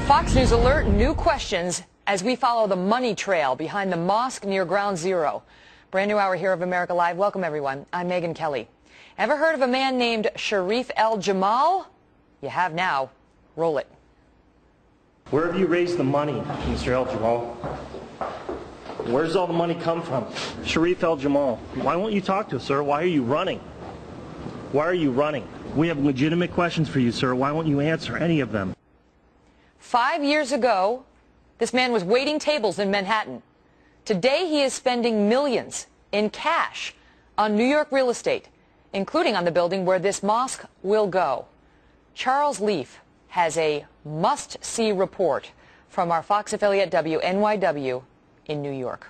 Fox News alert, new questions as we follow the money trail behind the mosque near Ground Zero. Brand new hour here of America Live. Welcome, everyone. I'm Megyn Kelly. Ever heard of a man named Sharif El-Jamal? You have now. Roll it. Where have you raised the money, Mr. El-Jamal? Where's all the money come from? Sharif El-Jamal, why won't you talk to us, sir? Why are you running? Why are you running? We have legitimate questions for you, sir. Why won't you answer any of them? 5 years ago, this man was waiting tables in Manhattan. Today, he is spending millions in cash on New York real estate, including on the building where this mosque will go. Charles Leaf has a must-see report from our Fox affiliate WNYW in New York.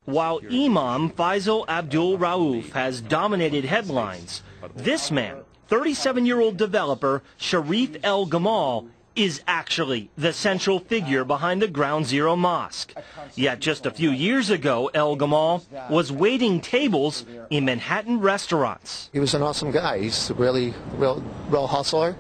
While Imam Faisal Abdul Rauf has dominated headlines, this man, 37-year-old developer Sharif El-Jamal, is actually the central figure behind the Ground Zero Mosque. Yet just a few years ago, El-Jamal was waiting tables in Manhattan restaurants. He was an awesome guy. He's a real hustler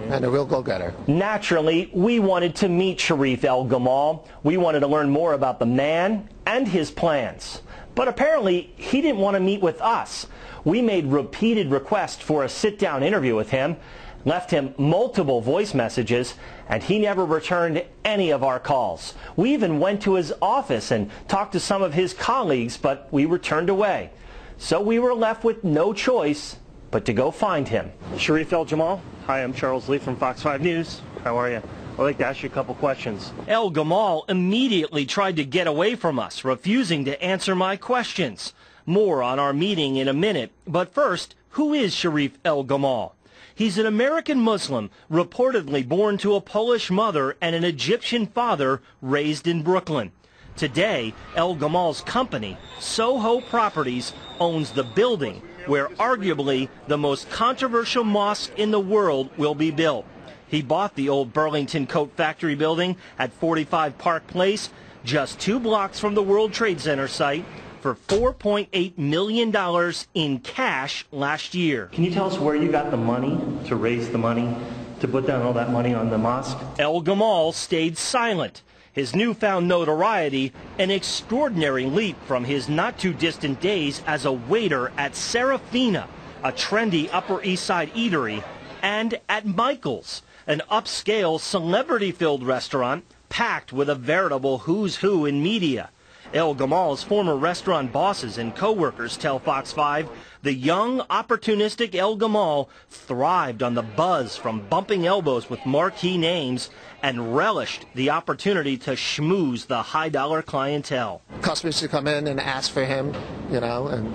and a real go-getter. Naturally, we wanted to meet Sharif El-Jamal. We wanted to learn more about the man and his plans. But apparently, he didn't want to meet with us. We made repeated requests for a sit-down interview with him, left him multiple voice messages, and he never returned any of our calls. We even went to his office and talked to some of his colleagues, but we were turned away. So we were left with no choice but to go find him. Sharif El-Jamal, hi, I'm Charles Lee from Fox 5 News. How are you? I'd like to ask you a couple questions. El-Jamal immediately tried to get away from us, refusing to answer my questions. More on our meeting in a minute, but first, who is Sharif El-Jamal? He's an American Muslim, reportedly born to a Polish mother and an Egyptian father, raised in Brooklyn. Today, El-Jamal's company, Soho Properties, owns the building where arguably the most controversial mosque in the world will be built. He bought the old Burlington Coat Factory building at 45 Park Place, just 2 blocks from the World Trade Center site, for $4.8 million in cash last year. Can you tell us where you got the money to raise the money, to put down all that money on the mosque? El-Jamal stayed silent. His newfound notoriety, an extraordinary leap from his not-too-distant days as a waiter at Serafina, a trendy Upper East Side eatery, and at Michael's, an upscale, celebrity-filled restaurant packed with a veritable who's who in media. El-Jamal's former restaurant bosses and co-workers tell Fox 5 the young, opportunistic El-Jamal thrived on the buzz from bumping elbows with marquee names and relished the opportunity to schmooze the high-dollar clientele. Customers would come in and ask for him, you know, and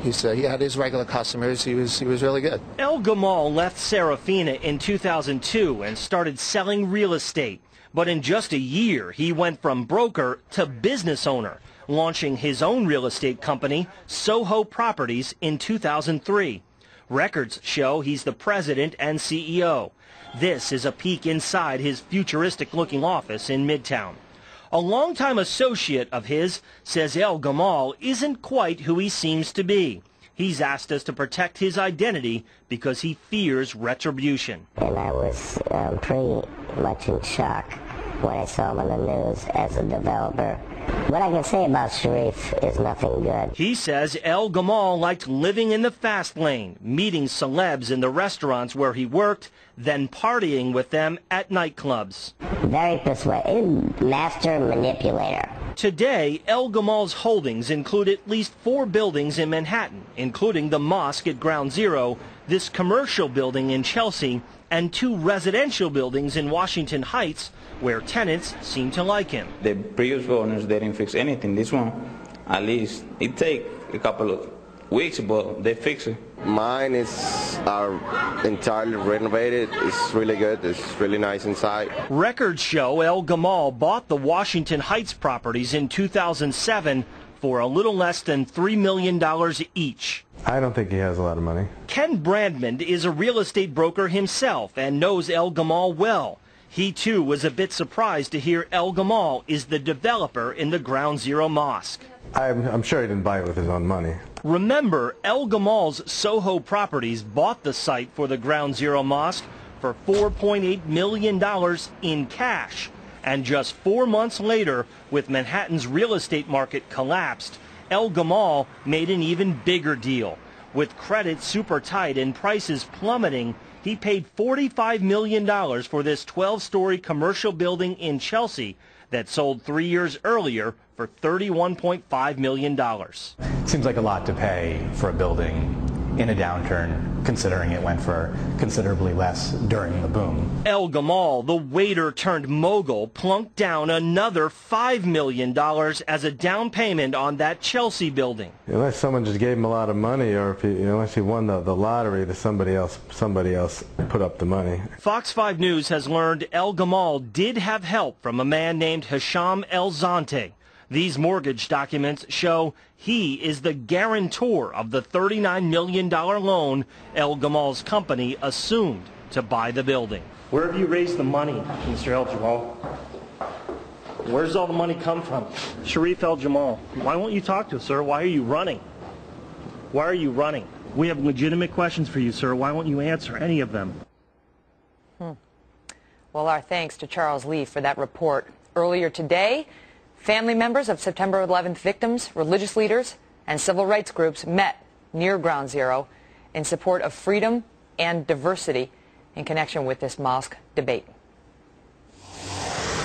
he had his regular customers. He was really good. El-Jamal left Serafina in 2002 and started selling real estate. But in just a year, he went from broker to business owner, launching his own real estate company, Soho Properties, in 2003. Records show he's the president and CEO. This is a peek inside his futuristic-looking office in Midtown. A longtime associate of his says El-Jamal isn't quite who he seems to be. He's asked us to protect his identity because he fears retribution. And I was pretty much in shock when I saw him on the news as a developer. What I can say about Sharif is nothing good. He says El-Jamal liked living in the fast lane, meeting celebs in the restaurants where he worked, then partying with them at nightclubs. Very persuasive, master manipulator. Today, El-Jamal's holdings include at least 4 buildings in Manhattan, including the mosque at Ground Zero, this commercial building in Chelsea, and 2 residential buildings in Washington Heights, where tenants seem to like him. The previous owners didn't fix anything. This one, at least, it take a couple of weeks, but they fix it. Mine is entirely renovated. It's really good. It's really nice inside. Records show El-Jamal bought the Washington Heights properties in 2007 for a little less than $3 million each. I don't think he has a lot of money. Ken Brandmond is a real estate broker himself and knows El-Jamal well. He, too, was a bit surprised to hear El-Jamal is the developer in the Ground Zero Mosque. I'm sure he didn't buy it with his own money. Remember, El-Jamal's Soho Properties bought the site for the Ground Zero Mosque for $4.8 million in cash. And just 4 months later, with Manhattan's real estate market collapsed, El Gamal made an even bigger deal. With credit super tight and prices plummeting, he paid $45 million for this 12-story commercial building in Chelsea that sold 3 years earlier for $31.5 million. Seems like a lot to pay for a building in a downturn, considering it went for considerably less during the boom. El Gamal, the waiter turned mogul, plunked down another $5 million as a down payment on that Chelsea building. Unless someone just gave him a lot of money, or if he, unless he won the lottery, that somebody else put up the money. Fox 5 News has learned El Gamal did have help from a man named Hisham El Zante. These mortgage documents show he is the guarantor of the $39 million loan El Gamal's company assumed to buy the building. Where have you raised the money, Mr. El Gamal? Where's all the money come from? Sharif El Gamal, why won't you talk to us, sir? Why are you running? Why are you running? We have legitimate questions for you, sir. Why won't you answer any of them? Well, our thanks to Charles Lee for that report. Earlier today, family members of September 11th victims, religious leaders, and civil rights groups met near Ground Zero in support of freedom and diversity in connection with this mosque debate.